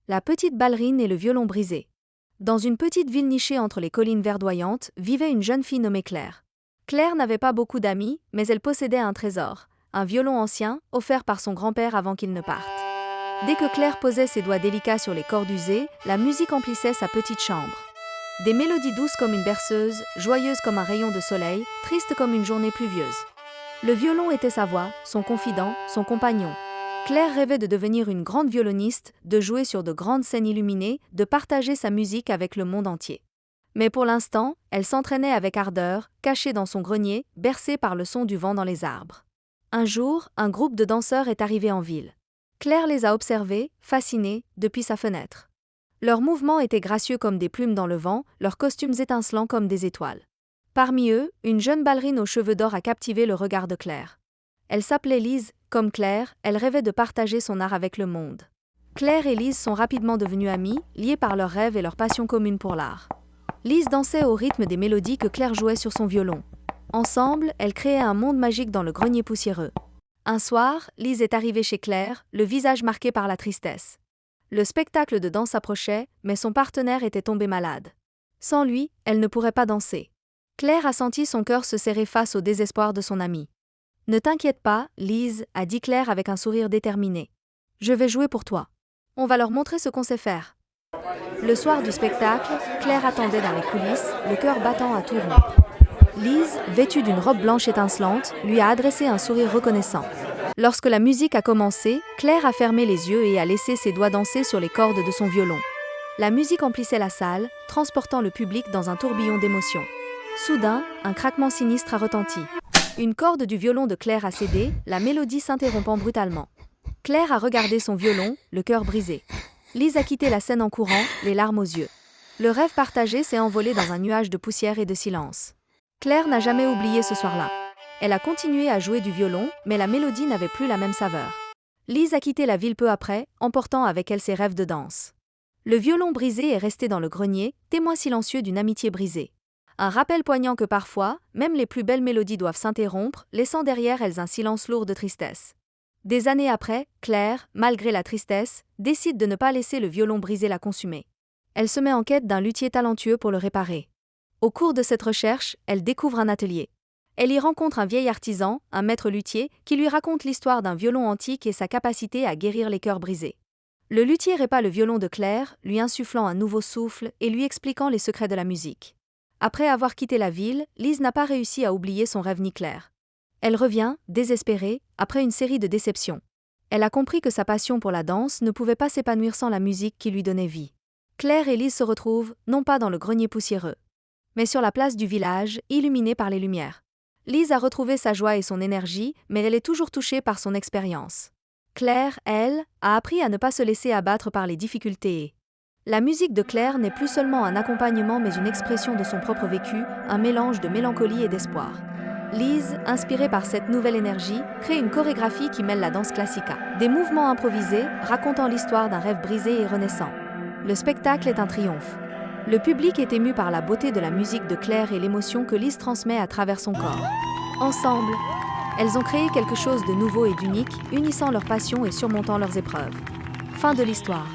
La petite ballerine et le violon brisé. Dans une petite ville nichée entre les collines verdoyantes, vivait une jeune fille nommée Claire. Claire n'avait pas beaucoup d'amis, mais elle possédait un trésor, un violon ancien, offert par son grand-père avant qu'il ne parte. Dès que Claire posait ses doigts délicats sur les cordes usées, la musique emplissait sa petite chambre. Des mélodies douces comme une berceuse, joyeuses comme un rayon de soleil, tristes comme une journée pluvieuse. Le violon était sa voix, son confident, son compagnon. Claire rêvait de devenir une grande violoniste, de jouer sur de grandes scènes illuminées, de partager sa musique avec le monde entier. Mais pour l'instant, elle s'entraînait avec ardeur, cachée dans son grenier, bercée par le son du vent dans les arbres. Un jour, un groupe de danseurs est arrivé en ville. Claire les a observés, fascinée, depuis sa fenêtre. Leurs mouvements étaient gracieux comme des plumes dans le vent, leurs costumes étincelants comme des étoiles. Parmi eux, une jeune ballerine aux cheveux d'or a captivé le regard de Claire. Elle s'appelait Lise, comme Claire, elle rêvait de partager son art avec le monde. Claire et Lise sont rapidement devenues amies, liées par leurs rêves et leur passion commune pour l'art. Lise dansait au rythme des mélodies que Claire jouait sur son violon. Ensemble, elles créaient un monde magique dans le grenier poussiéreux. Un soir, Lise est arrivée chez Claire, le visage marqué par la tristesse. Le spectacle de danse approchait, mais son partenaire était tombé malade. Sans lui, elle ne pourrait pas danser. Claire a senti son cœur se serrer face au désespoir de son amie. « Ne t'inquiète pas, Lise, » a dit Claire avec un sourire déterminé. « Je vais jouer pour toi. On va leur montrer ce qu'on sait faire. » Le soir du spectacle, Claire attendait dans les coulisses, le cœur battant à tout rompre. Lise, vêtue d'une robe blanche étincelante, lui a adressé un sourire reconnaissant. Lorsque la musique a commencé, Claire a fermé les yeux et a laissé ses doigts danser sur les cordes de son violon. La musique emplissait la salle, transportant le public dans un tourbillon d'émotions. Soudain, un craquement sinistre a retenti. Une corde du violon de Claire a cédé, la mélodie s'interrompant brutalement. Claire a regardé son violon, le cœur brisé. Lise a quitté la scène en courant, les larmes aux yeux. Le rêve partagé s'est envolé dans un nuage de poussière et de silence. Claire n'a jamais oublié ce soir-là. Elle a continué à jouer du violon, mais la mélodie n'avait plus la même saveur. Lise a quitté la ville peu après, emportant avec elle ses rêves de danse. Le violon brisé est resté dans le grenier, témoin silencieux d'une amitié brisée. Un rappel poignant que parfois, même les plus belles mélodies doivent s'interrompre, laissant derrière elles un silence lourd de tristesse. Des années après, Claire, malgré la tristesse, décide de ne pas laisser le violon brisé la consumer. Elle se met en quête d'un luthier talentueux pour le réparer. Au cours de cette recherche, elle découvre un atelier. Elle y rencontre un vieil artisan, un maître luthier, qui lui raconte l'histoire d'un violon antique et sa capacité à guérir les cœurs brisés. Le luthier répare le violon de Claire, lui insufflant un nouveau souffle et lui expliquant les secrets de la musique. Après avoir quitté la ville, Lise n'a pas réussi à oublier son rêve ni Claire. Elle revient, désespérée, après une série de déceptions. Elle a compris que sa passion pour la danse ne pouvait pas s'épanouir sans la musique qui lui donnait vie. Claire et Lise se retrouvent, non pas dans le grenier poussiéreux, mais sur la place du village, illuminée par les lumières. Lise a retrouvé sa joie et son énergie, mais elle est toujours touchée par son expérience. Claire, elle, a appris à ne pas se laisser abattre par les difficultés. La musique de Claire n'est plus seulement un accompagnement mais une expression de son propre vécu, un mélange de mélancolie et d'espoir. Lise, inspirée par cette nouvelle énergie, crée une chorégraphie qui mêle la danse classica. Des mouvements improvisés, racontant l'histoire d'un rêve brisé et renaissant. Le spectacle est un triomphe. Le public est ému par la beauté de la musique de Claire et l'émotion que Lise transmet à travers son corps. Ensemble, elles ont créé quelque chose de nouveau et d'unique, unissant leurs passions et surmontant leurs épreuves. Fin de l'histoire.